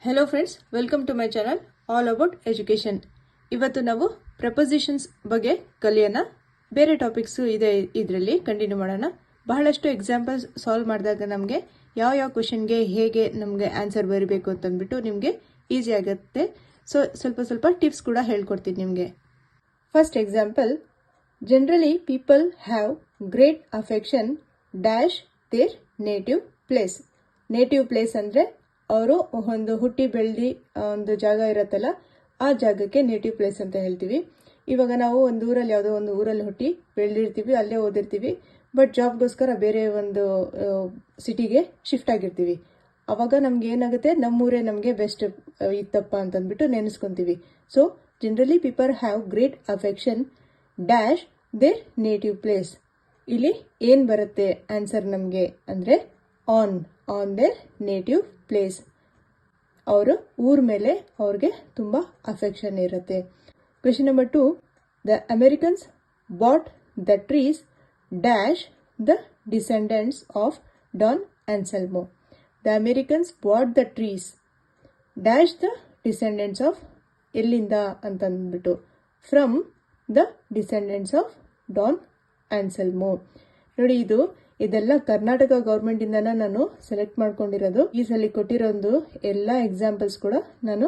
Hello friends, welcome to my channel all about education. ಇವತ್ತು ನಾವು prepositions ಬಗ್ಗೆ ಕಲಿಯೋಣ. ಬೇರೆ ಟಾಪಿಕ್ಸು ಇದೆ, ಇದರಲ್ಲಿ ಕಂಟಿನ್ಯೂ ಮಾಡೋಣ. ಬಹಳಷ್ಟು ಎಕ್ಸಾಂಪಲ್ಸ್ ಸಾಲ್ವ್ ಮಾಡಿದಾಗ ನಮಗೆ ಯಾವ ಕ್ವಶನ್ಗೆ ಹೇಗೆ ನಮಗೆ ಆನ್ಸರ್ ಬರೀಬೇಕು ಅಂತಂದ್ಬಿಟ್ಟು ನಿಮಗೆ ಈಸಿ ಆಗುತ್ತೆ. ಸೊ ಸ್ವಲ್ಪ ಟಿಪ್ಸ್ ಕೂಡ ಹೇಳ್ಕೊಡ್ತೀನಿ ನಿಮಗೆ. First example, generally people have great affection dash their native place. Native place ಅಂದರೆ ಅವರು ಒಂದು ಹುಟ್ಟಿ ಬೆಳೆದಿ ಒಂದು ಜಾಗ ಇರುತ್ತಲ್ಲ, ಆ ಜಾಗಕ್ಕೆ ನೇಟಿವ್ ಪ್ಲೇಸ್ ಅಂತ ಹೇಳ್ತೀವಿ. ಇವಾಗ ನಾವು ಒಂದು ಊರಲ್ಲಿ, ಯಾವುದೋ ಒಂದು ಊರಲ್ಲಿ ಹುಟ್ಟಿ ಬೆಳೆದಿರ್ತೀವಿ, ಅಲ್ಲೇ ಓದಿರ್ತೀವಿ. ಬಟ್ ಜಾಬ್ಗೋಸ್ಕರ ಬೇರೆ ಒಂದು ಸಿಟಿಗೆ ಶಿಫ್ಟ್ ಆಗಿರ್ತೀವಿ. ಅವಾಗ ನಮ್ಗೆ ಏನಾಗುತ್ತೆ, ನಮ್ಮೂರೇ ನಮಗೆ ಬೆಸ್ಟ್ ಇತ್ತಪ್ಪ ಅಂತಂದ್ಬಿಟ್ಟು ನೆನೆಸ್ಕೊಂತೀವಿ. So generally people have great affection dash their native place. ಇಲ್ಲಿ ಏನು ಬರುತ್ತೆ ಆನ್ಸರ್ ನಮಗೆ ಅಂದರೆ ಆನ್ ದೇರ್ ನೇಟಿವ್ ಪ್ಲೇಸ್. ಅವರು ಊರ ಮೇಲೆ ಅವ್ರಿಗೆ ತುಂಬ ಅಫೆಕ್ಷನ್ ಇರುತ್ತೆ. Question number 2, the Americans bought the trees dash the descendants of Don Anselmo. The Americans bought the trees dash the descendants of, ಎಲ್ಲಿಂದ ಅಂತಂದ್ಬಿಟ್ಟು, from the descendants of Don Anselmo. ನೋಡಿ, ಇದೆಲ್ಲ ಕರ್ನಾಟಕ ಗೌರ್ಮೆಂಟ್ ಇಂದನ ನಾನು ಸೆಲೆಕ್ಟ್ ಮಾಡ್ಕೊಂಡಿರೋದು. ಈ ಸಲ ಕೊಟ್ಟಿರೋದು ಎಲ್ಲ ಎಕ್ಸಾಂಪಲ್ಸ್ ಕೂಡ ನಾನು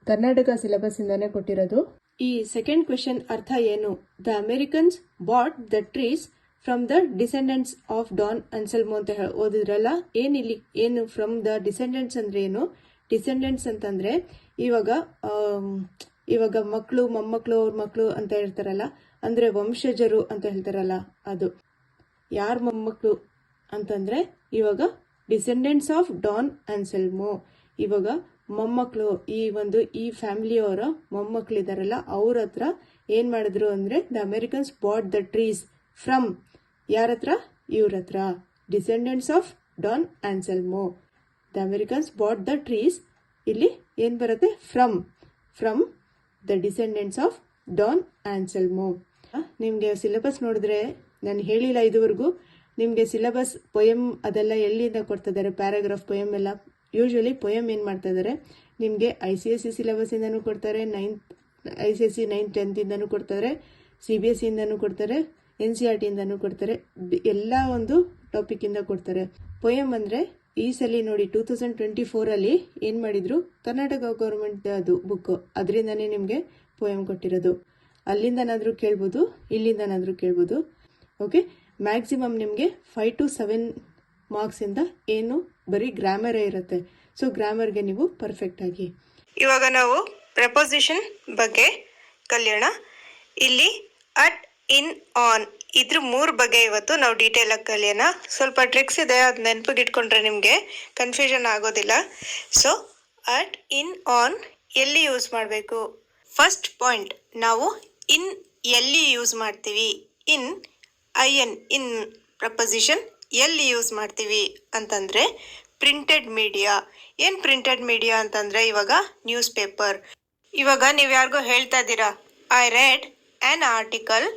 ಕರ್ನಾಟಕ ಸಿಲೆಬಸ್ ಇಂದಾನೆ ಕೊಟ್ಟಿರೋದು. ಈ ಸೆಕೆಂಡ್ ಕ್ವೆಶನ್ ಅರ್ಥ ಏನು? The Americans bought the trees from the descendants of Don Anselmo ಅಂತ ಓದಿದ್ರಲ್ಲ. ಏನು ಫ್ರಮ್ ದ ಡಿಸೆಂಡೆಂಟ್ಸ್ ಅಂದ್ರೆ ಏನು? ಡಿಸೆಂಡೆಂಟ್ಸ್ ಅಂತಂದ್ರೆ ಇವಾಗ ಮಕ್ಕಳು, ಮೊಮ್ಮಕ್ಕಳು, ಅವ್ರ ಮಕ್ಕಳು ಅಂತ ಹೇಳ್ತಾರಲ್ಲ, ಅಂದ್ರೆ ವಂಶಜರು ಅಂತ ಹೇಳ್ತಾರಲ್ಲ, ಅದು ಯಾರ ಮೊಮ್ಮಕ್ಕಳು ಅಂತಂದ್ರೆ ಇವಾಗ ಡಿಸೆಂಡೆಂಟ್ಸ್ ಆಫ್ ಡಾನ್ ಆನ್ಸೆಲ್ಮೋ. ಇವಾಗ ಮೊಮ್ಮಕ್ಕಳು, ಈ ಫ್ಯಾಮಿಲಿಯವರ ಮೊಮ್ಮಕ್ಕಳಿದಾರಲ್ಲ, ಅವ್ರ ಹತ್ರ ಏನ್ ಮಾಡಿದ್ರು ಅಂದ್ರೆ the Americans bought the trees from, ಯಾರ ಹತ್ರ? ಇವ್ರ ಹತ್ರ, descendants of Don Anselmo. The Americans bought the trees, ಇಲ್ಲಿ ಏನ್ ಬರುತ್ತೆ? From the descendants of Don Anselmo. ನಿಮ್ಗೆ ಸಿಲೆಬಸ್ ನೋಡಿದ್ರೆ, ನಾನು ಹೇಳಿಲ್ಲ ಇದುವರೆಗೂ, ನಿಮಗೆ ಸಿಲೆಬಸ್ ಪೊಯಮ್ ಅದೆಲ್ಲ ಎಲ್ಲಿಂದ ಕೊಡ್ತಿದ್ದಾರೆ, ಪ್ಯಾರಾಗ್ರಾಫ್ ಪೊಯಮ್ ಎಲ್ಲ. ಯೂಶ್ವಲಿ ಪೊಯಮ್ ಏನು ಮಾಡ್ತಾ ಇದ್ದಾರೆ, ನಿಮಗೆ ICSE ಸಿಲೆಬಸ್ ಇಂದನೂ ಕೊಡ್ತಾರೆ, ICSE 9th 10th ಇಂದನೂ ಕೊಡ್ತಾರೆ, CBSE ಇಂದನೂ ಕೊಡ್ತಾರೆ, NCERT ಇಂದನೂ ಕೊಡ್ತಾರೆ, ಎಲ್ಲ ಒಂದು ಟಾಪಿಕ್ ಇಂದ ಕೊಡ್ತಾರೆ. ಪೊಯಮ್ ಅಂದ್ರೆ ಈ ಸಲ ನೋಡಿ 2024 ಏನ್ ಮಾಡಿದ್ರು, ಕರ್ನಾಟಕ ಗೌರ್ಮೆಂಟ್ ಅದು ಬುಕ್, ಅದರಿಂದಾನೇ ನಿಮಗೆ ಪೊಯಮ್ ಕೊಟ್ಟಿರೋದು. ಅಲ್ಲಿಂದನಾದ್ರೂ ಕೇಳ್ಬೋದು, ಇಲ್ಲಿಂದನಾದ್ರೂ ಕೇಳ್ಬೋದು. ಓಕೆ, ಮ್ಯಾಕ್ಸಿಮಮ್ ನಿಮಗೆ 5 to 7 ಮಾರ್ಕ್ಸ್ ಇಂದ ಏನು ಬರೀ ಗ್ರಾಮರೇ ಇರುತ್ತೆ. ಸೊ ಗ್ರಾಮರ್ಗೆ ನೀವು ಪರ್ಫೆಕ್ಟ್ ಆಗಿ. ಇವಾಗ ನಾವು ಪ್ರಪೋಸಿಷನ್ ಬಗ್ಗೆ ಕಲಿಯೋಣ. ಇಲ್ಲಿ ಅಟ್, ಇನ್, ಆನ್, ಇದ್ರ 3 ಬಗ್ಗೆ ಇವತ್ತು ನಾವು ಡೀಟೇಲ್ ಆಗಿ ಕಲಿಯೋಣ. ಸ್ವಲ್ಪ ಟ್ರಿಕ್ಸ್ ಇದೆ, ಅದು ನೆನಪಿಗೆ ಇಟ್ಕೊಂಡ್ರೆ ನಿಮಗೆ ಕನ್ಫ್ಯೂಷನ್ ಆಗೋದಿಲ್ಲ. ಸೊ ಅಟ್, ಇನ್, ಆನ್ ಎಲ್ಲಿ ಯೂಸ್ ಮಾಡಬೇಕು? ಫಸ್ಟ್ ಪಾಯಿಂಟ್, ನಾವು ಇನ್ ಎಲ್ಲಿ ಯೂಸ್ ಮಾಡ್ತೀವಿ? ಇನ್ ಪ್ರಪೋಸಿಷನ್ ಎಲ್ಲಿ ಯೂಸ್ ಮಾಡ್ತೀವಿ ಅಂತಂದ್ರೆ ಪ್ರಿಂಟೆಡ್ ಮೀಡಿಯಾ. ಏನ್ ಪ್ರಿಂಟೆಡ್ ಮೀಡಿಯಾ ಅಂತಂದ್ರೆ ಇವಾಗ ನ್ಯೂಸ್ ಪೇಪರ್. ಇವಾಗ ನೀವು ಯಾರಿಗೋ ಹೇಳ್ತಾ ಇದ್ದೀರಾ, I read an article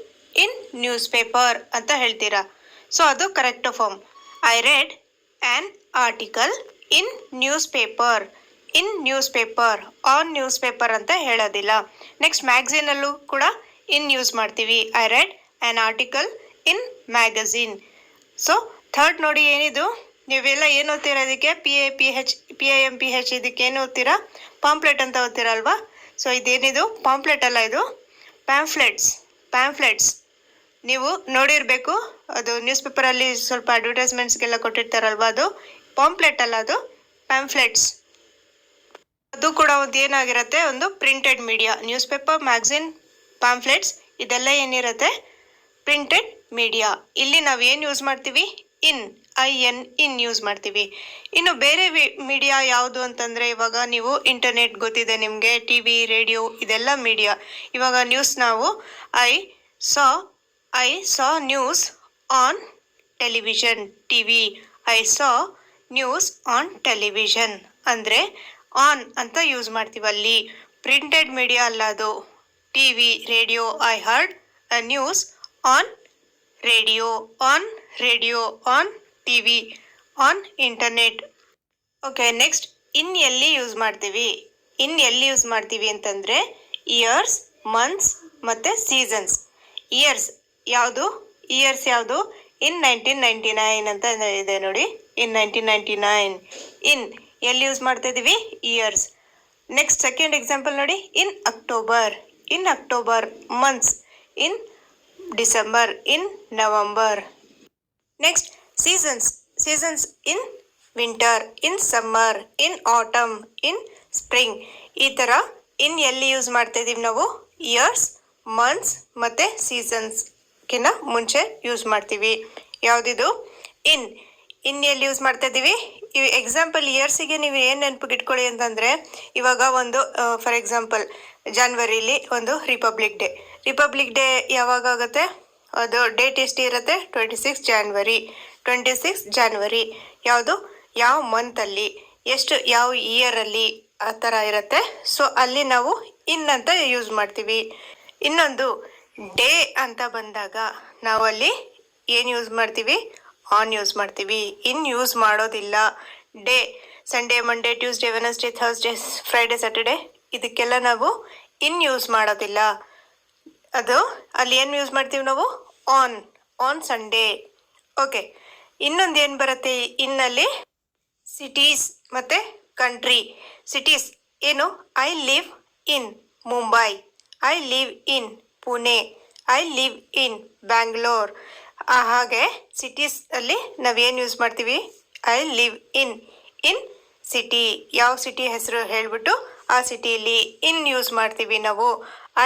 in newspaper ಅಂತ ಹೇಳ್ತೀರಾ. ಸೊ ಅದು correct form. I read an article in newspaper. On newspaper ಅಂತ ಹೇಳೋದಿಲ್ಲ. ನೆಕ್ಸ್ಟ್ ಮ್ಯಾಗಝೀನ್ ಅಲ್ಲೂ ಕೂಡ ಇನ್ ಯೂಸ್ ಮಾಡ್ತೀವಿ. I read an article in magazine. So third ನೋಡಿ, ಏನಿದು ನೀವೆಲ್ಲ ಏನು ಓದ್ತೀರಾ? ಇದಕ್ಕೆ PIMPH ಇದಕ್ಕೆ ಏನು ಓದ್ತೀರಾ? ಪಾಂಪ್ಲೆಟ್ ಅಂತ ಓದ್ತೀರಾ ಅಲ್ವಾ? ಸೊ ಇದೇನಿದು? ಪಾಂಪ್ಲೆಟ್ ಅಲ್ಲ, ಇದು ಪ್ಯಾಂಫ್ಲೆಟ್ಸ್. ನೀವು ನೋಡಿರ್ಬೇಕು, ಅದು ನ್ಯೂಸ್ ಪೇಪರಲ್ಲಿ ಸ್ವಲ್ಪ ಅಡ್ವರ್ಟೈಸ್ಮೆಂಟ್ಸ್ಗೆಲ್ಲ ಕೊಟ್ಟಿರ್ತಾರಲ್ವಾ, ಅದು ಪಾಂಪ್ಲೆಟ್ ಅಲ್ಲ, ಅದು ಪ್ಯಾಂಫ್ಲೆಟ್ಸ್. ಅದು ಕೂಡ ಒಂದು ಏನಾಗಿರುತ್ತೆ, ಒಂದು printed media. Newspaper, magazine, pamphlets ಇದೆಲ್ಲ ಏನಿರುತ್ತೆ? Printed media. ಇಲ್ಲಿ ನಾವು ಏನು ಯೂಸ್ ಮಾಡ್ತೀವಿ? ಇನ್ ಯೂಸ್ ಮಾಡ್ತೀವಿ. ಇನ್ನು ಬೇರೆ ಮೀಡಿಯಾ ಯಾವುದು ಅಂತಂದ್ರೆ, ಇವಾಗ ನೀವು ಇಂಟರ್ನೆಟ್ ಗೊತ್ತಿದೆ ನಿಮಗೆ, TV, ರೇಡಿಯೋ ಇದೆಲ್ಲ ಮೀಡಿಯಾ. ಇವಾಗ ನ್ಯೂಸ್ ನಾವು I saw news on television. I saw news on television ಅಂದ್ರೆ ಆನ್ ಅಂತ ಯೂಸ್ ಮಾಡ್ತೀವಿ. ಅಲ್ಲಿ ಪ್ರಿಂಟೆಡ್ ಮೀಡಿಯಾ ಅಲ್ಲ, ಅದು TV, radio. I heard a news on radio, on TV, on internet. Okay, next ಇನ್ ಎಲ್ಲಿ ಯೂಸ್ ಮಾಡ್ತೀವಿ? ಇನ್ ಎಲ್ಲಿ ಯೂಸ್ ಮಾಡ್ತೀವಿ ಅಂತಂದರೆ ಇಯರ್ಸ್, ಮಂತ್ಸ್ ಮತ್ತು ಸೀಸನ್ಸ್. ಇಯರ್ಸ್ ಯಾವುದು? ಇಯರ್ಸ್ ಯಾವುದು? ಇನ್ 1999 ಅಂತ ಇದೆ ನೋಡಿ. ಇನ್ 1999 ಇನ್ ಎಲ್ಲಿ ಯೂಸ್ ಮಾಡ್ತಾ ಇದ್ದೀವಿ? ಇಯರ್ಸ್. ನೆಕ್ಸ್ಟ್ ಸೆಕೆಂಡ್ ಎಕ್ಸಾಂಪಲ್ ನೋಡಿ. In October. In October. Months. In December. In November. Next seasons. Seasons in winter, in summer, in atom, in spring. ಈ ಥರ ಇನ್ ಎಲ್ಲಿ ಯೂಸ್ ಮಾಡ್ತಾ ಇದ್ದೀವಿ ನಾವು? ಇಯರ್ಸ್, ಮಂತ್ಸ್ ಮತ್ತು ಸೀಸನ್ಸ್ಗಿನ್ನ ಮುಂಚೆ ಯೂಸ್ ಮಾಡ್ತೀವಿ. ಯಾವುದಿದು? ಇನ್. ಇನ್ ಎಲ್ಲಿ ಯೂಸ್ ಮಾಡ್ತಾ ಇದ್ದೀವಿ? ಈ ಎಕ್ಸಾಂಪಲ್ ಇಯರ್ಸಿಗೆ ನೀವು ಏನು ನೆನಪಿಗೆ ಇಟ್ಕೊಳ್ಳಿ ಅಂತಂದರೆ, ಇವಾಗ ಒಂದು ಫಾರ್ ಎಕ್ಸಾಂಪಲ್ ಜಾನ್ವರಿಲಿ ಒಂದು ರಿಪಬ್ಲಿಕ್ ಡೇ. ರಿಪಬ್ಲಿಕ್ ಡೇ ಯಾವಾಗ ಆಗುತ್ತೆ? ಅದು ಡೇಟ್ ಎಷ್ಟು ಇರುತ್ತೆ? 26 ಜಾನ್ವರಿ. 26 ಜಾನ್ವರಿ ಯಾವುದು? ಯಾವ ಮಂತಲ್ಲಿ, ಎಷ್ಟು, ಯಾವ ಇಯರಲ್ಲಿ, ಆ ಥರ ಇರುತ್ತೆ. ಸೊ ಅಲ್ಲಿ ನಾವು ಇನ್ ಅಂತ ಯೂಸ್ ಮಾಡ್ತೀವಿ. ಇನ್ನೊಂದು ಡೇ ಅಂತ ಬಂದಾಗ ನಾವಲ್ಲಿ ಏನು ಯೂಸ್ ಮಾಡ್ತೀವಿ? ಆನ್ ಯೂಸ್ ಮಾಡ್ತೀವಿ. ಇನ್ ಯೂಸ್ ಮಾಡೋದಿಲ್ಲ. Day, Sunday, Monday, Tuesday, Wednesday, Thursday, Friday, Saturday ಇದಕ್ಕೆಲ್ಲ ನಾವು ಇನ್ ಯೂಸ್ ಮಾಡೋದಿಲ್ಲ. ಅದು ಅಲ್ಲಿ ಏನು ಯೂಸ್ ಮಾಡ್ತೀವಿ ನಾವು? ಆನ್. On Sunday. ಓಕೆ. ಇನ್ನೊಂದು ಏನು ಬರುತ್ತೆ ಇನ್ನಲ್ಲಿ? ಸಿಟೀಸ್ ಮತ್ತು ಕಂಟ್ರಿ. ಸಿಟೀಸ್ ಏನು? I live in Mumbai, I live in Pune, I live in Bangalore. ಹಾಗೆ ಸಿಟೀಸ್ ಅಲ್ಲಿ ನಾವೇನು ಯೂಸ್ ಮಾಡ್ತೀವಿ? I live in. In city. ಯಾವ ಸಿಟಿ ಹೆಸರು ಹೇಳಿಬಿಟ್ಟು ಆ ಸಿಟಿಯಲ್ಲಿ ಇನ್ ಯೂಸ್ ಮಾಡ್ತೀವಿ ನಾವು.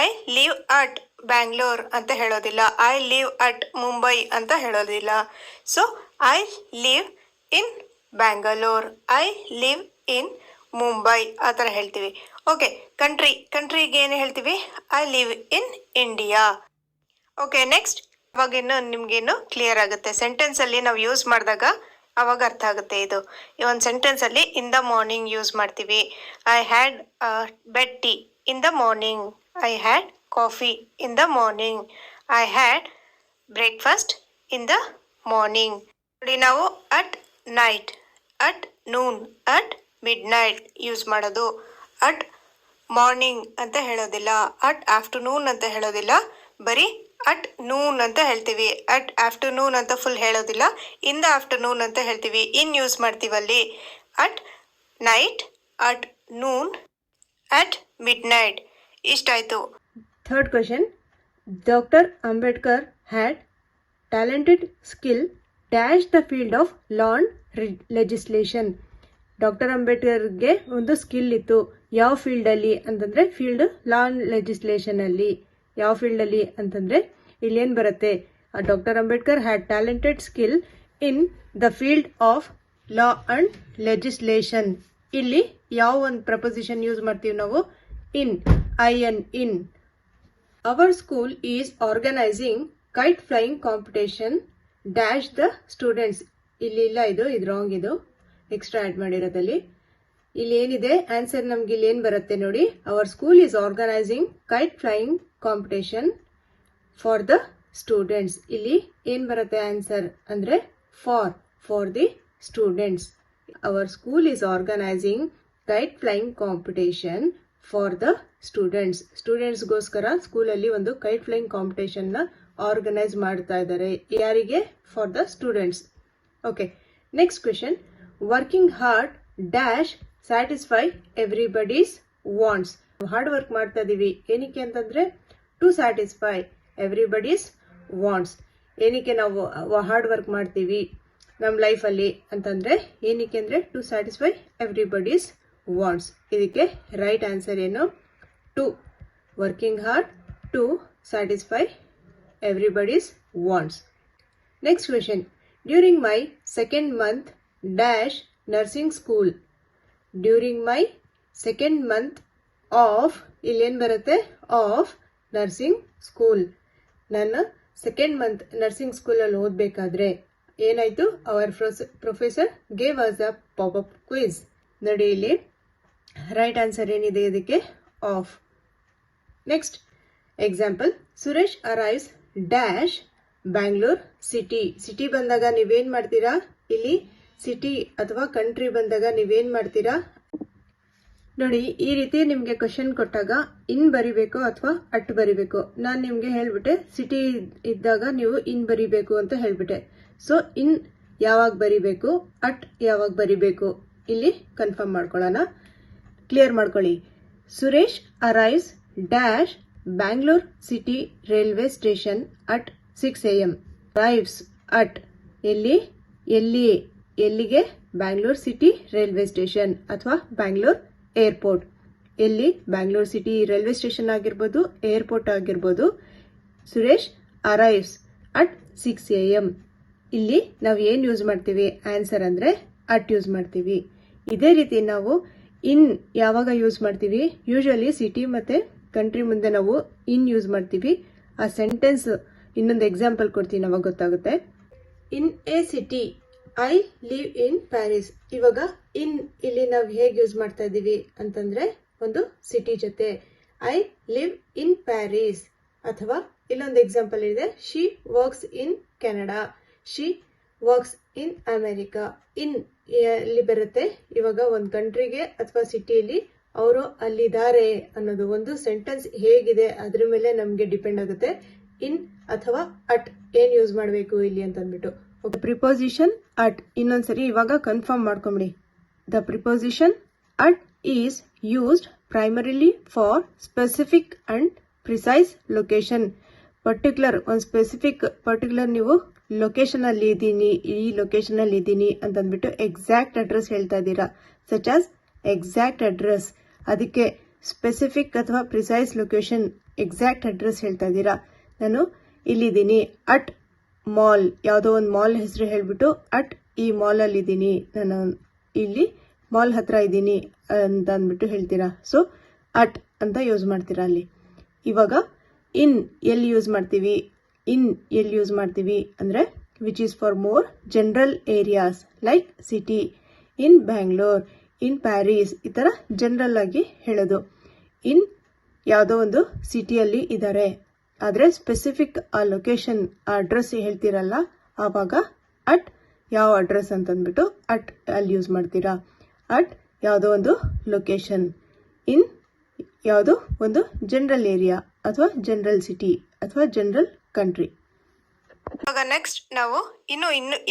ಐ ಲಿವ್ ಅಟ್ ಬ್ಯಾಂಗ್ಳೂರ್ ಅಂತ ಹೇಳೋದಿಲ್ಲ. ಐ ಲಿವ್ ಅಟ್ ಮುಂಬೈ ಅಂತ ಹೇಳೋದಿಲ್ಲ. So I live in Bangalore, I live in Mumbai ಆ ಥರ ಹೇಳ್ತೀವಿ. ಓಕೆ. ಕಂಟ್ರಿ. ಕಂಟ್ರಿಗೆ ಏನು ಹೇಳ್ತೀವಿ? I live in India. Okay. Next ಅವಾಗೇನು ನಿಮಗೇನು ಕ್ಲಿಯರ್ ಆಗುತ್ತೆ. ಸೆಂಟೆನ್ಸಲ್ಲಿ ನಾವು ಯೂಸ್ ಮಾಡಿದಾಗ ಅವಾಗ ಅರ್ಥ ಆಗುತ್ತೆ ಇದು. ಈ ಒಂದು ಸೆಂಟೆನ್ಸಲ್ಲಿ ಇನ್ ದ ಮಾರ್ನಿಂಗ್ ಯೂಸ್ ಮಾಡ್ತೀವಿ. I had bed tea in the morning. I had coffee in the morning. I had breakfast in the morning. ನೋಡಿ ನಾವು at night, at noon, at mid night use ಮಾಡೋದು. ಅಟ್ ಮಾರ್ನಿಂಗ್ ಅಂತ ಹೇಳೋದಿಲ್ಲ, at afternoon ಅಂತ ಹೇಳೋದಿಲ್ಲ, ಬರೀ at ನೂನ್ ಅಂತ ಹೇಳ್ತೀವಿ. ಅಟ್ ಆಫ್ಟರ್ನೂನ್ ಅಂತ ಫುಲ್ ಹೇಳೋದಿಲ್ಲ, ಇನ್ ದ ಆಫ್ಟರ್ನೂನ್ ಅಂತ ಹೇಳ್ತೀವಿ. ಇನ್ ಯೂಸ್ ಮಾಡ್ತೀವಲ್ಲಿ. At night, at noon, at midnight. ಇಷ್ಟಾಯಿತು. Third question. Doctor Ambedkar had talented skill dash the field of law and legislation. Doctor ಅಂಬೇಡ್ಕರ್ಗೆ ಒಂದು ಸ್ಕಿಲ್ ಇತ್ತು. ಯಾವ ಫೀಲ್ಡಲ್ಲಿ ಅಂತಂದರೆ ಫೀಲ್ಡ್ ಲಾ ಅಂಡ್ ಲೆಜಿಸ್ಲೇಷನಲ್ಲಿ. ಯಾವ ಫೀಲ್ಡಲ್ಲಿ ಅಂತಂದರೆ ಇಲ್ಲೇನು ಬರುತ್ತೆ? Doctor Ambedkar had talented skill in the field of law and legislation. ಇಲ್ಲಿ ಯಾವ ಒಂದು ಪ್ರಪೋಸಿಷನ್ ಯೂಸ್ ಮಾಡ್ತೀವಿ ನಾವು? In. IN. In. Our school is organising kite flying competition dash the students. ಇಲ್ಲಿ ಇಲ್ಲ, ಇದು ರಾಂಗ್. ಇದು ಎಕ್ಸ್ಟ್ರಾ ಆ್ಯಡ್ ಮಾಡಿರೋದಲ್ಲಿ. ಇಲ್ಲಿ ಏನಿದೆ ಆನ್ಸರ್ ನಮ್ಗೆ ಇಲ್ಲಿ ಏನು ಬರುತ್ತೆ ನೋಡಿ? Our school is organising kite flying competition for the students. ಇಲ್ಲಿ ಏನು ಬರುತ್ತೆ ಆನ್ಸರ್ ಅಂದರೆ for the students. Our school is organising kite flying competition for the students. ಸ್ಟೂಡೆಂಟ್ಸ್ಗೋಸ್ಕರ ಸ್ಕೂಲಲ್ಲಿ ಒಂದು ಕೈಟ್ ಫ್ಲೈಯಿಂಗ್ ಕಾಂಪಿಟೇಷನ್ನ ಆರ್ಗನೈಸ್ ಮಾಡ್ತಾ ಇದ್ದಾರೆ. ಯಾರಿಗೆ? For the students. Okay. Next question. Working hard dash satisfy everybody's wants. Hard work ಮಾಡ್ತಾ ಇದೀವಿ ಏನಕ್ಕೆ ಅಂತಂದ್ರೆ ಟು ಸ್ಯಾಟಿಸ್ಫೈ ಎವ್ರಿಬಡೀಸ್ ವಾಂಟ್ಸ್. ಏನಕ್ಕೆ ನಾವು ಹಾರ್ಡ್ ವರ್ಕ್ ಮಾಡ್ತೀವಿ ನಮ್ಮ ಲೈಫಲ್ಲಿ ಅಂತಂದ್ರೆ ಏನಕ್ಕೆ ಅಂದರೆ ಟು ಸ್ಯಾಟಿಸ್ಫೈ ಎವ್ರಿಬಡೀಸ್ ವಾಂಟ್ಸ್. ಇದಕ್ಕೆ ರೈಟ್ ಆನ್ಸರ್ ಏನು? To. Working hard to satisfy everybody's wants. Next question. During my second month dash nursing school. During my second month of, ಇಲ್ಲೇನು ಬರುತ್ತೆ? Of nursing school. ನನ್ನ ಸೆಕೆಂಡ್ ಮಂತ್ ನರ್ಸಿಂಗ್ ಸ್ಕೂಲಲ್ಲಿ ಓದಬೇಕಾದ್ರೆ ಏನಾಯಿತು? Our professor gave us a popup quiz. ನೋಡಿ ಇಲ್ಲಿ right answer ಏನಿದೆ ಇದಕ್ಕೆ? Of. Next example. Suresh arrives dash Bangalore city. City ಬಂದಾಗ ನೀವೇನು ಮಾಡ್ತೀರಾ? ಇಲ್ಲಿ ಸಿಟಿ ಅಥವಾ ಕಂಟ್ರಿ ಬಂದಾಗ ನೀವೇನು ಮಾಡ್ತೀರಾ? ನೋಡಿ, ಈ ರೀತಿ ನಿಮ್ಗೆ ಕ್ವಶನ್ ಕೊಟ್ಟಾಗ ಇನ್ ಬರಿಬೇಕು ಅಥವಾ ಅಟ್ ಬರಿಬೇಕು. ನಾನು ನಿಮ್ಗೆ ಹೇಳ್ಬಿಟ್ಟೆ ಸಿಟಿ ಇದ್ದಾಗ ನೀವು ಇನ್ ಬರಿಬೇಕು ಅಂತ ಹೇಳ್ಬಿಟ್ಟೆ. ಸೊ ಇನ್ ಯಾವಾಗ ಬರಿಬೇಕು, ಅಟ್ ಯಾವಾಗ ಬರಿಬೇಕು, ಇಲ್ಲಿ ಕನ್ಫರ್ಮ್ ಮಾಡ್ಕೊಳ್ಳೋಣ. ಕ್ಲಿಯರ್ ಮಾಡ್ಕೊಳ್ಳಿ. Suresh arrives dash Bangalore city railway station at 6 AM. Arrives at ಎಲ್ಲಿಗೆ? ಬ್ಯಾಂಗ್ಳೂರ್ ಸಿಟಿ ರೈಲ್ವೆ ಸ್ಟೇಷನ್ ಅಥವಾ ಬ್ಯಾಂಗ್ಳೂರ್ ಏರ್ಪೋರ್ಟ್. ಎಲ್ಲಿ? ಬ್ಯಾಂಗ್ಳೂರ್ ಸಿಟಿ ರೈಲ್ವೆ ಸ್ಟೇಷನ್ ಆಗಿರ್ಬೋದು, ಏರ್ಪೋರ್ಟ್ ಆಗಿರ್ಬೋದು. Suresh arrives at 6 AM. ಇಲ್ಲಿ ನಾವು ಏನ್ ಯೂಸ್ ಮಾಡ್ತೀವಿ? ಆನ್ಸರ್ ಅಂದ್ರೆ ಅಟ್ ಯೂಸ್ ಮಾಡ್ತೀವಿ. ಇದೇ ರೀತಿ ನಾವು ಇನ್ ಯಾವಾಗ ಯೂಸ್ ಮಾಡ್ತೀವಿ? ಯೂಶುವಲಿ ಸಿಟಿ ಮತ್ತೆ ಕಂಟ್ರಿ ಮುಂದೆ ನಾವು ಇನ್ ಯೂಸ್ ಮಾಡ್ತೀವಿ. ಆ ಸೆಂಟೆನ್ಸ್ ಇನ್ನೊಂದು ಎಕ್ಸಾಂಪಲ್ ಕೊಡ್ತೀನಿ, ಅವಾಗ ಗೊತ್ತಾಗುತ್ತೆ. In a city I live in Paris. ಇವಾಗ ಇನ್ ಇಲ್ಲಿ ನಾವು ಹೇಗೆ ಯೂಸ್ ಮಾಡ್ತಾ ಇದ್ದೀವಿ ಅಂತಂದ್ರೆ ಒಂದು ಸಿಟಿ ಜೊತೆ ಐ ಲಿವ್ ಇನ್ ಪ್ಯಾರಿಸ್. ಅಥವಾ ಇಲ್ಲೊಂದು ಎಕ್ಸಾಂಪಲ್ ಇದೆ, she works in Canada, she works in America. In ಎಲ್ಲಿ ಬರುತ್ತೆ? ಇವಾಗ ಒಂದು ಕಂಟ್ರಿಗೆ ಅಥವಾ ಸಿಟಿಯಲ್ಲಿ ಅವರು ಅಲ್ಲಿದ್ದಾರೆ ಅನ್ನೋದು ಒಂದು ಸೆಂಟೆನ್ಸ್ ಹೇಗಿದೆ ಅದ್ರ ಮೇಲೆ ನಮ್ಗೆ ಡಿಪೆಂಡ್ ಆಗುತ್ತೆ. ಇನ್ ಅಥವಾ ಅಟ್ ಏನ್ ಯೂಸ್ ಮಾಡಬೇಕು ಇಲ್ಲಿ ಅಂತ ಅಂದ್ಬಿಟ್ಟು. ಪ್ರಿಪೋಸಿಷನ್ ಅಟ್ ಇನ್ನೊಂದ್ಸರಿ ಇವಾಗ ಕನ್ಫರ್ಮ್ ಮಾಡ್ಕೊಂಬಿಡಿ. The preposition at is used primarily for specific and precise location. ಒಂದು ಸ್ಪೆಸಿಫಿಕ್ ಪರ್ಟಿಕ್ಯುಲರ್ ನೀವು ಲೊಕೇಶನ್ ಅಲ್ಲಿ ಇದ್ದೀನಿ, ಈ ಲೊಕೇಶನ್ ಅಲ್ಲಿ ಇದ್ದೀನಿ ಅಂತ ಅಂದ್ಬಿಟ್ಟು ಎಕ್ಸಾಕ್ಟ್ ಅಡ್ರೆಸ್ ಹೇಳ್ತಾ ಇದ್ದೀರಾ. Such as exact address. ಅದಕ್ಕೆ ಸ್ಪೆಸಿಫಿಕ್ ಅಥವಾ ಪ್ರಿಸೈಸ್ ಲೊಕೇಶನ್, ಎಕ್ಸಾಕ್ಟ್ ಅಡ್ರೆಸ್ ಹೇಳ್ತಾ ಇದ್ದೀರಾ. ನಾನು ಇಲ್ಲಿದ್ದೀನಿ ಅಟ್ ಮಾಲ್, ಯಾವುದೋ ಒಂದು ಮಾಲ್ ಹೆಸರು ಹೇಳ್ಬಿಟ್ಟು ಅಟ್ ಈ ಮಾಲ್ ಅಲ್ಲಿ ಇದ್ದೀನಿ, ನಾನು ಇಲ್ಲಿ ಮಾಲ್ ಹತ್ರ ಇದ್ದೀನಿ ಅಂತ ಅಂದ್ಬಿಟ್ಟು ಹೇಳ್ತೀರಾ. ಸೊ ಅಟ್ ಅಂತ ಯೂಸ್ ಮಾಡ್ತೀರಾ ಅಲ್ಲಿ. ಇವಾಗ ಇನ್ ಎಲ್ಲಿ ಯೂಸ್ ಮಾಡ್ತೀವಿ? ಇನ್ ಎಲ್ಲಿ ಯೂಸ್ ಮಾಡ್ತೀವಿ ಅಂದ್ರೆ which is for more general areas like city, in Bangalore, in Paris, ಈ ತರ ಜನರಲ್ ಆಗಿ ಹೇಳೋದು. ಇನ್ ಯಾವುದೋ ಒಂದು ಸಿಟಿಯಲ್ಲಿ ಇದ್ದಾರೆ, ಆದ್ರೆ ಸ್ಪೆಸಿಫಿಕ್ ಆ ಲೊಕೇಶನ್, ಆ ಅಡ್ರೆಸ್ ಹೇಳ್ತೀರಲ್ಲ, ಆವಾಗ ಅಟ್ ಯಾವ ಅಡ್ರೆಸ್ ಅಂತಂದ್ಬಿಟ್ಟು ಅಟ್ ಅಲ್ಲಿ ಯೂಸ್ ಮಾಡ್ತೀರಾ. ಅಟ್ ಯಾವುದೋ ಒಂದು ಲೊಕೇಶನ್, ಇನ್ ಯಾವುದೋ ಒಂದು ಜನರಲ್ ಏರಿಯಾ ಅಥವಾ ಜನರಲ್ ಸಿಟಿ ಅಥವಾ ಜನರಲ್ ಕಂಟ್ರಿ. ಇವಾಗ ನೆಕ್ಸ್ಟ್ ನಾವು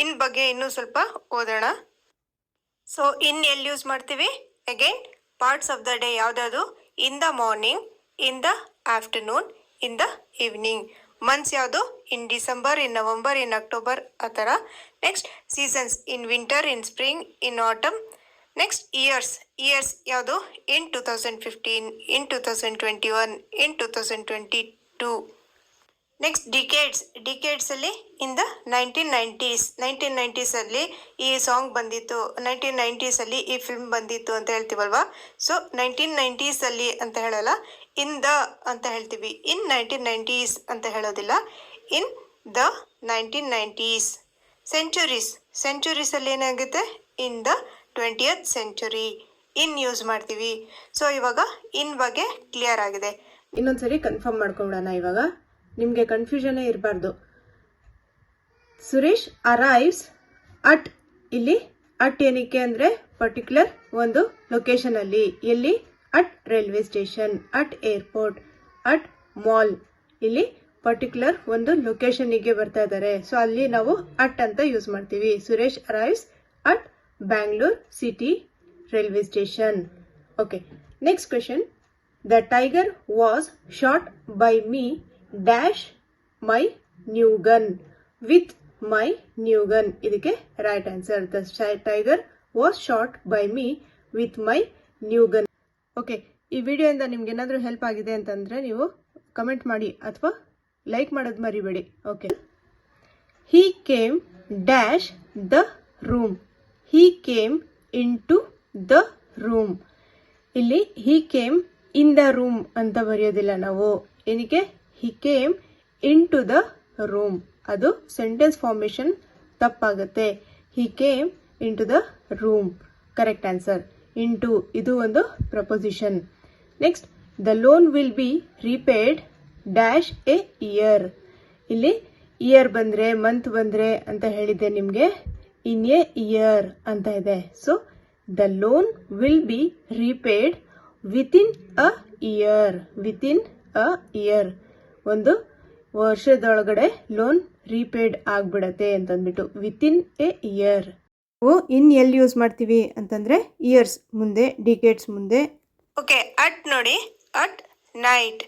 ಇನ್ ಬಗ್ಗೆ ಇನ್ನೂ ಸ್ವಲ್ಪ ಓದೋಣ. ಸೊ ಇನ್ ಎಲ್ಲಿ ಯೂಸ್ ಮಾಡ್ತೀವಿ? Again parts of the day ಯಾವ್ದಾದ್ರು? In the morning, in the afternoon, in the evening. Months ಯಾವುದು? In December, in November, in October, ಆ ಥರ. Next seasons, in winter, in spring, in autumn. Next years ಯಾವುದು? In 2015, in 2021, in 2022. Next decades ಅಲ್ಲಿ in the 1990s ಅಲ್ಲಿ ಈ song ಬಂದಿತ್ತು, 1990s ಅಲ್ಲಿ ಈ ಫಿಲ್ಮ್ ಬಂದಿತ್ತು ಅಂತ ಹೇಳ್ತೀವಲ್ವಾ. ಸೊ 1990s ಅಲ್ಲಿ ಅಂತ ಹೇಳಲ್ಲ, ಇನ್ ದ ಅಂತ ಹೇಳ್ತೀವಿ. ಇನ್ 1990s ಅಂತ ಹೇಳೋದಿಲ್ಲ, ಇನ್ ದ 1990s. ಸೆಂಚುರೀಸ್ ಅಲ್ಲಿ ಏನಾಗುತ್ತೆ? In the 20th century. In use ಮಾಡ್ತೀವಿ. ಸೊ ಇವಾಗ ಇನ್ ಬಗ್ಗೆ ಕ್ಲಿಯರ್ ಆಗಿದೆ. ಇನ್ನೊಂದ್ಸರಿ ಕನ್ಫರ್ಮ್ ಮಾಡ್ಕೊಂಬಿಡೋಣ. ಇವಾಗ ನಿಮ್ಗೆ ಕನ್ಫ್ಯೂಷನ್ ಇರಬಾರ್ದು. ಸುರೇಶ್ ಅರೈವ್ಸ್ ಅಟ್, ಇಲ್ಲಿ ಅಟ್ ಏನಕ್ಕೆ ಅಂದ್ರೆ ಪರ್ಟಿಕ್ಯುಲರ್ ಒಂದು ಲೊಕೇಶನ್ ಅಲ್ಲಿ. ಎಲ್ಲಿ? At railway station, at airport, at mall. ಇಲ್ಲಿ ಪರ್ಟಿಕ್ಯುಲರ್ ಒಂದು ಲೊಕೇಶನ್ಗೆ ಬರ್ತಾ ಇದ್ದಾರೆ, ಸೊ ಅಲ್ಲಿ ನಾವು ಅಟ್ ಅಂತ ಯೂಸ್ ಮಾಡ್ತೀವಿ. Suresh arrives at Bangalore city railway station. Okay, next question. The tiger was shot by me dash my new gun, with my new gun. ಇದಕ್ಕೆ right answer. The tiger was shot by me with my new gun. Okay, ಈ ವಿಡಿಯೋಯಿಂದ ನಿಮ್ಗೆ ಏನಾದರೂ help ಆಗಿದೆ ಅಂತಂದ್ರೆ ನೀವು comment ಮಾಡಿ ಅಥವಾ ಲೈಕ್ ಮಾಡೋದು ಮರಿಬೇಡಿ. Okay. He came dash the room, he came into the room. ಇಲ್ಲಿ he came in the room ಅಂತ ಬರೆಯೋದಿಲ್ಲ ನಾವು. ಏನಕ್ಕೆ? He came into the room. ಅದು ಸೆಂಟೆನ್ಸ್ ಫಾರ್ಮೇಶನ್ ತಪ್ಪಾಗುತ್ತೆ. He came into the room. Correct answer. Into ಇದು ಒಂದು preposition. Next, the loan will be repaid dash a year. ಇಲ್ಲಿ year ಬಂದ್ರೆ, ಮಂತ್ ಬಂದ್ರೆ ಅಂತ ಹೇಳಿದ್ದೆ ನಿಮ್ಗೆ. ಇನ್ ಎ ಇಯರ್ ಅಂತ ಇದೆ. So the loan will be repaid within a year. Within a year, ಒಂದು ವರ್ಷದೊಳಗಡೆ ಲೋನ್ ರೀಪೇಡ್ ಆಗ್ಬಿಡತ್ತೆ ಅಂತಂದ್ಬಿಟ್ಟು ವಿತಿನ್ ಎ ಇಯರ್. ನಾವು ಎಲ್ಲಿ ಯೂಸ್ ಮಾಡ್ತೀವಿ ಅಂತಂದ್ರೆ ಇಯರ್ಸ್ ಮುಂದೆ, ಡಿಕೇಡ್ಸ್ ಮುಂದೆ. ಓಕೆ, ಅಟ್ ನೋಡಿ, at night,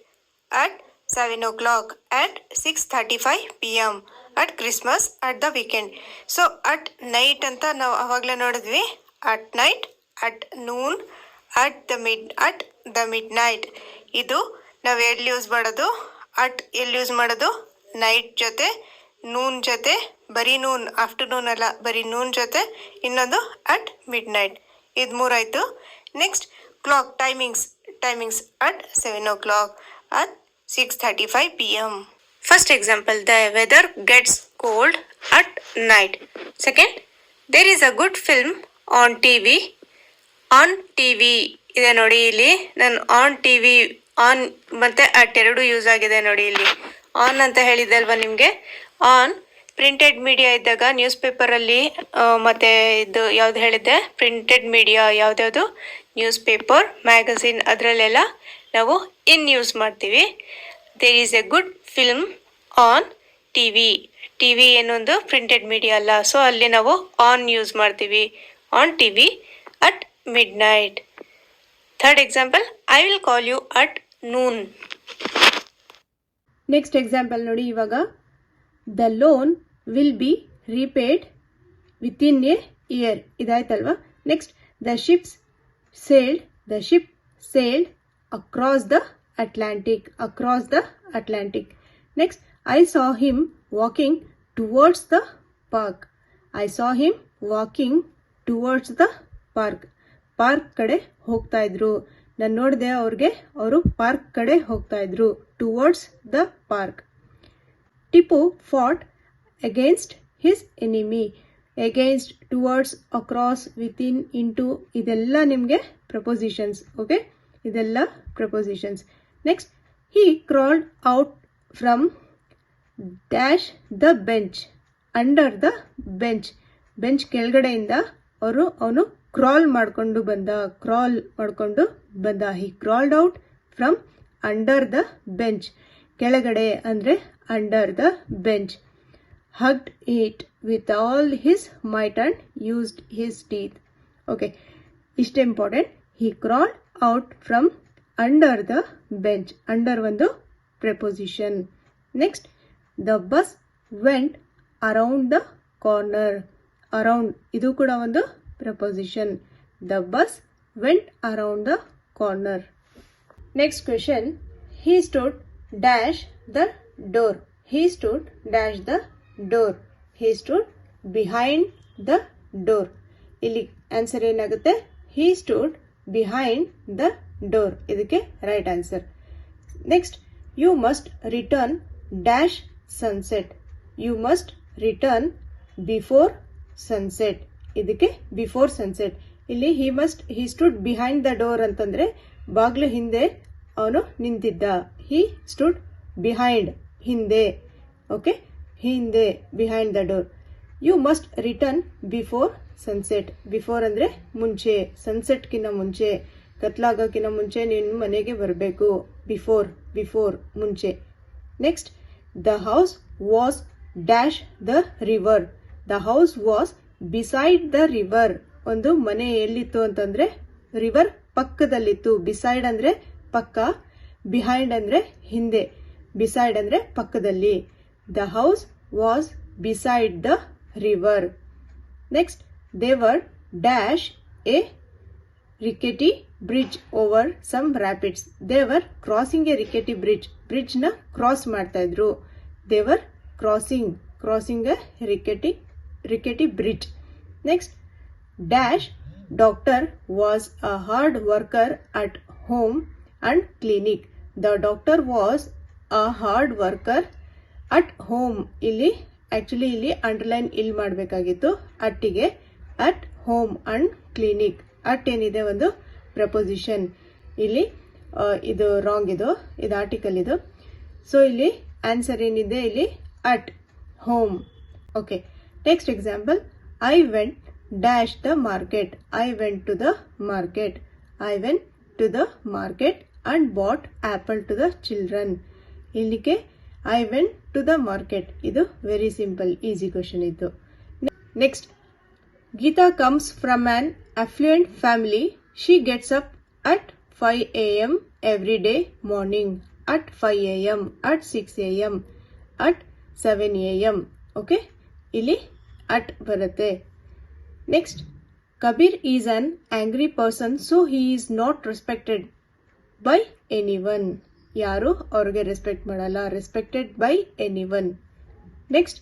at 7 o'clock, at 6:35 p.m, at Christmas, at the weekend. So at night ಅಂತ ನಾವು ಅವಾಗಲೇ ನೋಡಿದ್ವಿ. At night, at noon, at the mid night. ಇದು ನಾವು ಎಲ್ಲಿ ಯೂಸ್ ಮಾಡೋದು? ಅಟ್ ಎಲ್ಲಿ ಯೂಸ್ ಮಾಡೋದು? ನೈಟ್ ಜೊತೆ, ನೂನ್ ಜೊತೆ, ಬರೀ ನೂನ್, ಆಫ್ಟರ್ನೂನ್ ಅಲ್ಲ, ಬರೀ ನೂನ್ ಜೊತೆ, ಇನ್ನೊಂದು ಅಟ್ ಮಿಡ್ ನೈಟ್. ಇದು ಮೂರಾಯಿತು. Next clock, timings at 7 o'clock, at 6:35 p.m. First example, the weather gets cold at night. Second, there is a good film on TV. On TV ಇದೆ ನೋಡಿ, ಇಲ್ಲಿ ನಾನು ಆನ್ ಟಿವಿ, ಆನ್ ಮತ್ತು at ಎರಡು use ಆಗಿದೆ ನೋಡಿ. ಇಲ್ಲಿ ಆನ್ ಅಂತ ಹೇಳಿದೆ ಅಲ್ವಾ ನಿಮಗೆ. ಆನ್ ಪ್ರಿಂಟೆಡ್ ಮೀಡಿಯಾ ಇದ್ದಾಗ ನ್ಯೂಸ್ ಪೇಪರಲ್ಲಿ, ಮತ್ತು ಇದು ಯಾವ್ದು ಹೇಳಿದ್ದೆ, ಪ್ರಿಂಟೆಡ್ ಮೀಡಿಯಾ ಯಾವ್ದ್ಯಾವುದು, ನ್ಯೂಸ್ ಪೇಪರ್, ಮ್ಯಾಗಝಿನ್, ಅದರಲ್ಲೆಲ್ಲ ನಾವು ಇನ್ ಯೂಸ್ ಮಾಡ್ತೀವಿ. There is a good film on TV. TV ಏನೊಂದು ಪ್ರಿಂಟೆಡ್ ಮೀಡಿಯಾ ಅಲ್ಲ, ಸೊ ಅಲ್ಲಿ ನಾವು ಆನ್ ಯೂಸ್ ಮಾಡ್ತೀವಿ. On TV at midnight. Third example, I will call you at noon. Next example ನೋಡಿ ಇವಾಗ. The loan will be repaid within a year. ಇದಾಯ್ತಲ್ವಾ. Next, the ship sailed across the Atlantic. Next, I saw him walking towards the park. Park ಕಡೆ ಹೋಗ್ತಾ ಇದ್ರು. ನಾನು ನೋಡಿದೆ ಅವರು park ಕಡೆ ಹೋಗ್ತಾ ಇದ್ರು. Towards the park. Tipu fought against his enemy. Against, towards, across, within, into, ಇದೆಲ್ಲ ನಿಮಗೆ ಪ್ರಪೋಸಿಷನ್ಸ್. ಓಕೆ, ಇದೆಲ್ಲ prepositions. Next, he crawled out from dash the bench, under the bench ಕೆಳಗಡೆಯಿಂದ ಅವನು ಕ್ರಾಲ್ ಮಾಡಿಕೊಂಡು ಬಂದ. He crawled out from under the bench, ಕೆಳಗಡೆ ಅಂದರೆ under the bench. Hugged it with all his might and used his teeth. Okay, ಇಷ್ಟು important. He crawled out from under the bench. Under ಒಂದು preposition. Next, the bus went around the corner. Around, ಇದು ಕೂಡ ಒಂದು preposition. The bus went around the corner. Next question, he stood dash the door. He stood dash the door. He stood behind the door. ಇಲ್ಲಿ answer ಏನಾಗುತ್ತೆ? he stood behind the door. ಇದಕ್ಕೆ right answer. Next, you must return dash sunset. You must return before sunset. ಇದಕ್ಕೆ before sunset. ಇಲ್ಲಿ he stood behind the door ಅಂತಂದ್ರೆ ಬಾಗ್ಲು ಹಿಂದೆ ಅವನು ನಿಂತಿದ್ದ. he stood behind, ಹಿಂದೆ. ಓಕೆ, ಹಿಂದೆ, behind the door. you must return before sunset. Before ಅಂದ್ರೆ ಮುಂಚೆ, ಸನ್ಸೆಟ್ಗಿನ್ನ ಮುಂಚೆ, ಕತ್ಲಾಗೋಕ್ಕಿಂತ ಮುಂಚೆ ನೀನು ಮನೆಗೆ ಬರಬೇಕು. ಬಿಫೋರ್ ಮುಂಚೆ. Next, the house was dash the river. The house was beside the river. ಒಂದು ಮನೆ ಎಲ್ಲಿತ್ತು ಅಂತಂದ್ರೆ ರಿವರ್ ಪಕ್ಕದಲ್ಲಿತ್ತು. ಬಿಸೈಡ್ ಅಂದ್ರೆ ಪಕ್ಕ, ಬಿಹೈಂಡ್ ಅಂದ್ರೆ ಹಿಂದೆ. ಬಿಸೈಡ್ ಅಂದ್ರೆ ಪಕ್ಕದಲ್ಲಿ. The house was beside the river. Next, they were dash A rickety bridge over some rapids. They were crossing a rickety bridge. Bridge ನ ಕ್ರಾಸ್ ಮಾಡ್ತಾ ಇದ್ರು. They were crossing a rickety bridge. Next, dash doctor was a hard worker at home and clinic. The doctor was a hard worker at home. ಇಲ್ಲಿ underline ಇಲ್ಲಿ ಮಾಡಬೇಕಾಗಿತ್ತು. ಅಟ್ಟಿಗೆ at home and clinic. At ಏನಿದೆ ಒಂದು proposition. ಇಲ್ಲಿ ಇದು wrong, ಇದು article ಇದು. ಸೊ ಇಲ್ಲಿ ಆನ್ಸರ್ ಏನಿದೆ? ಇಲ್ಲಿ at home. Okay, next example, I went dash the market. I went to the market. I went to the market and bought apple to the children. ಇಲ್ಲಿಗೆ I went to the market. ಇದು very simple easy question ಇತ್ತು. Next, Geeta comes from an affluent family. She gets up at 5 a.m. every day morning, at 5 a.m., at 6 a.m., at 7 a.m. Okay, ಇಲ್ಲಿ at ಬರುತ್ತೆ. Next, Kabir is an angry person, so he is not respected by anyone. ಯಾರು ಅವ್ರಿಗೆ respect ಮಾಡಲ್ಲ, respected by anyone. Next,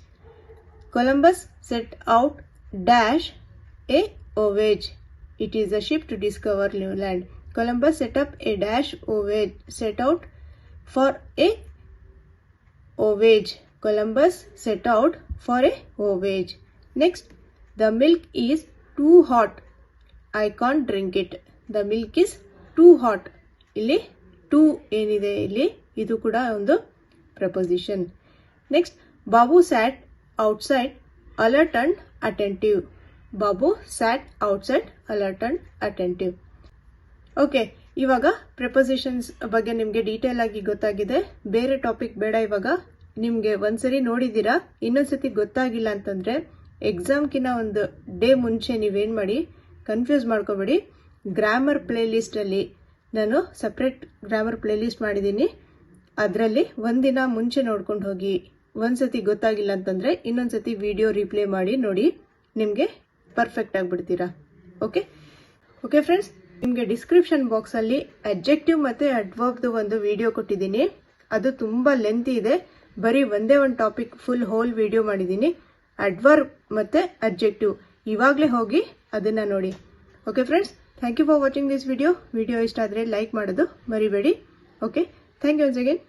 Columbus set out dash A voyage. It is a ship to discover new land. Columbus set up a dash voyage, set out for a voyage. Columbus set out for a voyage. Next, the milk is too hot. I can't drink it. The milk is too hot. ಇಲ್ಲಿ two ಏನಿದೆ ಇಲ್ಲಿ, ಇದು ಕೂಡ ಒಂದು preposition. Next, Babu sat outside alert and attentive. Babu sat outside alert and attentive. Okay, ಇವಾಗ prepositions ಬಗ್ಗೆ ನಿಮಗೆ detail ಆಗಿ ಗೊತ್ತಾಗಿದೆ. ಬೇರೆ ಟಾಪಿಕ್ ಬೇಡ. ಇವಾಗ ನಿಮಗೆ ಒಂದ್ಸರಿ ನೋಡಿದ್ದೀರಾ, ಇನ್ನೊಂದ್ಸತಿ ಗೊತ್ತಾಗಿಲ್ಲ ಅಂತಂದ್ರೆ ಎಕ್ಸಾಮ್ಕಿನ್ನ ಒಂದು ಡೇ ಮುಂಚೆ ನೀವೇನು ಮಾಡಿ, ಕನ್ಫ್ಯೂಸ್ ಮಾಡ್ಕೋಬೇಡಿ. ಗ್ರಾಮರ್ ಪ್ಲೇಲಿಸ್ಟಲ್ಲಿ ನಾನು ಸಪ್ರೇಟ್ ಗ್ರಾಮರ್ ಪ್ಲೇಲಿಸ್ಟ್ ಮಾಡಿದ್ದೀನಿ. ಅದರಲ್ಲಿ ಒಂದಿನ ಮುಂಚೆ ನೋಡ್ಕೊಂಡು ಹೋಗಿ. ಒಂದ್ಸತಿ ಗೊತ್ತಾಗಿಲ್ಲ ಅಂತಂದರೆ ಇನ್ನೊಂದ್ಸತಿ ವಿಡಿಯೋ ರಿಪ್ಲೇ ಮಾಡಿ ನೋಡಿ, ನಿಮಗೆ ಪರ್ಫೆಕ್ಟ್ ಆಗಿಬಿಡ್ತೀರಾ. ಓಕೆ ಓಕೆ ಫ್ರೆಂಡ್ಸ್, ನಿಮಗೆ ಡಿಸ್ಕ್ರಿಪ್ಷನ್ ಬಾಕ್ಸಲ್ಲಿ ಅಡ್ಜೆಕ್ಟಿವ್ ಮತ್ತು ಅಡ್ವರ್ಬ್ದು ಒಂದು ವಿಡಿಯೋ ಕೊಟ್ಟಿದ್ದೀನಿ. ಅದು ತುಂಬ ಲೆಂತಿ ಇದೆ. ಬರೀ ಒಂದೇ ಒಂದು ಟಾಪಿಕ್ ಫುಲ್ ಹೋಲ್ ವಿಡಿಯೋ ಮಾಡಿದ್ದೀನಿ. ಅಡ್ವರ್ಬ್ ಮತ್ತು ಅಡ್ಜೆಕ್ಟಿವ್ ಇವಾಗಲೇ ಹೋಗಿ ಅದನ್ನು ನೋಡಿ. Okay friends, thank you for watching this video. Video ಇಷ್ಟ ಆದರೆ ಲೈಕ್ ಮಾಡೋದು ಮರಿಬೇಡಿ. Okay, thank you once again.